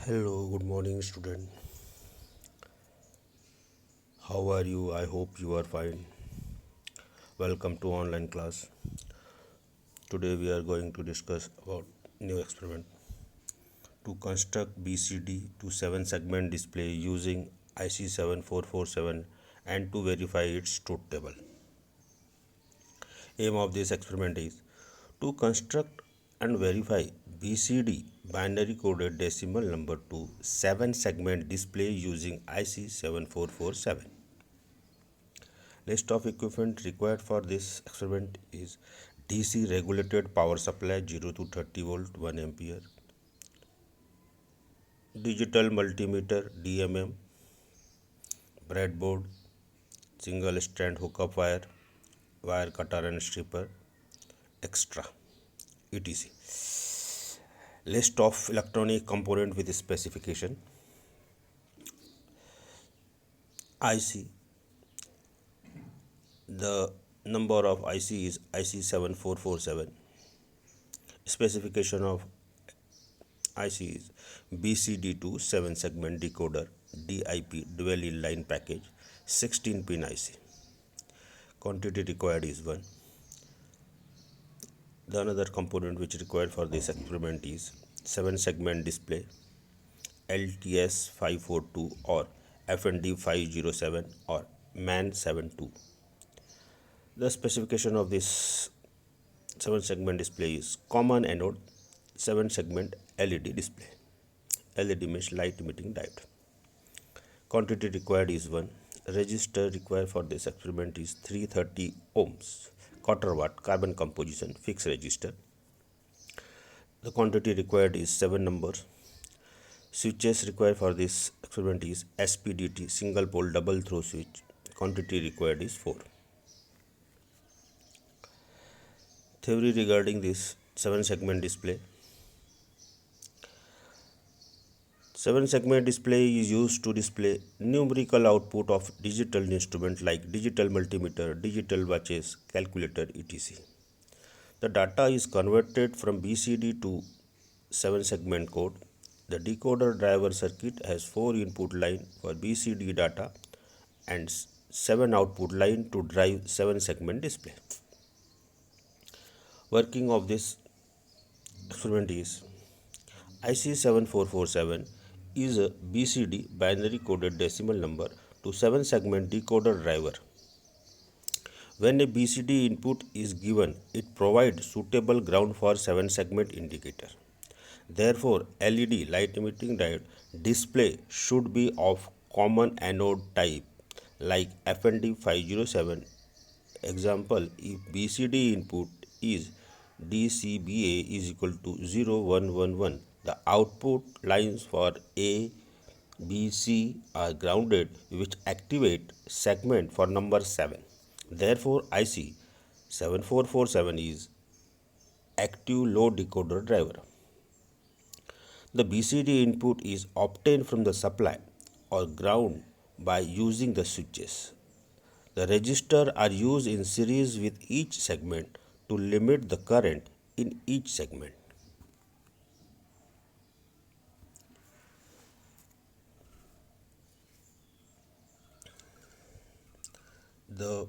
Hello, good morning, student. How are you? I hope you are fine. Welcome to online class. Today we are going to discuss about new experiment to construct BCD to 7 segment display using IC7447 and to verify its truth table. Aim of this experiment is to construct and verify BCD binary coded decimal number to 7 segment display using IC7447. List of equipment required for this experiment is DC regulated power supply 0 to 30 volt 1 ampere, digital multimeter DMM, breadboard, single strand hookup wire, wire cutter and stripper, extra, etc. List of electronic component with specification. IC. The number of IC is IC7447. Specification of IC is BCD2 7 segment decoder DIP dual inline package 16 pin IC. Quantity required is 1. The another component which required for this experiment is 7 segment display LTS 542 or FND 507 or MAN 72. The specification of this 7 segment display is common anode 7 segment LED display. LED means light emitting diode. Quantity required is 1. Resistor required for this experiment is 330 ohms. Quarter watt carbon composition fixed resistor. The quantity required is 7 numbers. Switches required for this experiment is SPDT single pole double throw switch. Quantity required is 4. Theory regarding this 7 segment display. 7 segment display is used to display numerical output of digital instrument like digital multimeter, digital watches, calculator, etc. The data is converted from BCD to 7 segment code. The decoder driver circuit has 4 input line for BCD data and 7 output line to drive 7 segment display. Working of this experiment is IC7447 is a BCD binary coded decimal number to 7 segment decoder driver. When a BCD input is given, it provides suitable ground for 7 segment indicator. Therefore, LED light emitting diode display should be of common anode type like FND 507. Example, if BCD input is DCBA is equal to 0111, the output lines for A, B, C are grounded which activate segment for number 7. Therefore, IC 7447 is active low decoder driver. The BCD input is obtained from the supply or ground by using the switches. The resistors are used in series with each segment to limit the current in each segment. The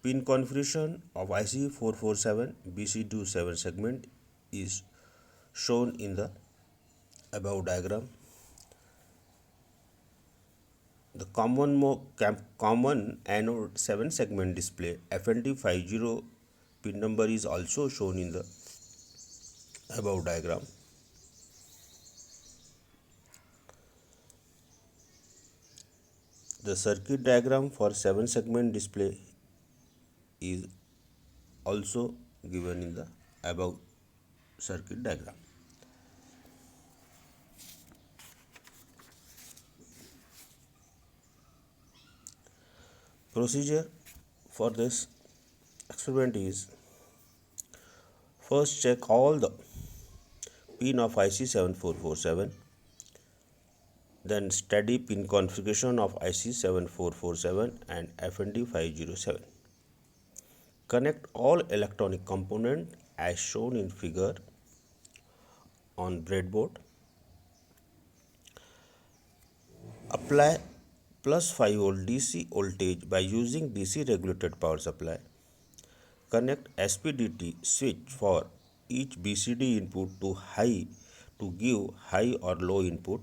pin configuration of IC 447 BC2 7 segment is shown in the above diagram. The common anode 7 segment display FND50 pin number is also shown in the above diagram. The circuit diagram for 7 segment display is also given in the above circuit diagram. Procedure for this experiment is first check all the pin of IC7447, then study pin configuration of IC7447 and FND507. Connect all electronic component as shown in figure on breadboard. Apply plus 5 volt DC voltage by using DC regulated power supply. Connect SPDT switch for each BCD input to give high or low input.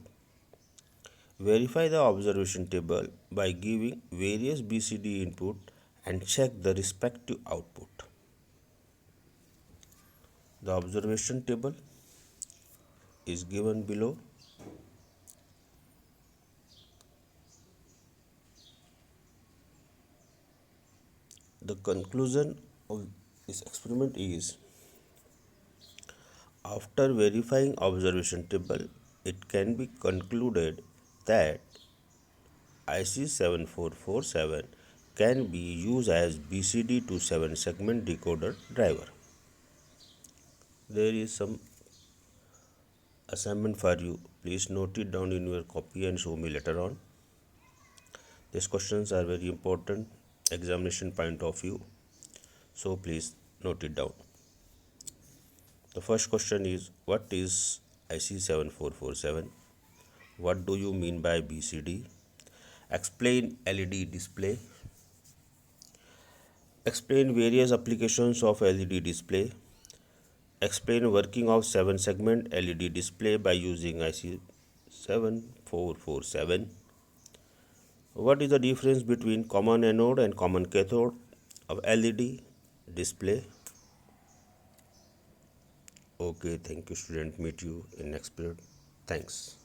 Verify the observation table by giving various BCD input and check the respective output. The observation table is given below. The conclusion of this experiment is, after verifying observation table, it can be concluded that IC7447 can be used as BCD to 7 segment decoder driver. There is some assignment for you. Please note it down in your copy and show me later on. These questions are very important examination point of view, so please note it down. The first question is, what is IC7447? What do you mean by BCD? Explain LED display. Explain various applications of LED display. Explain working of 7 segment LED display by using IC7447. What is the difference between common anode and common cathode of LED display? Okay, thank you student. Meet you in next period. Thanks.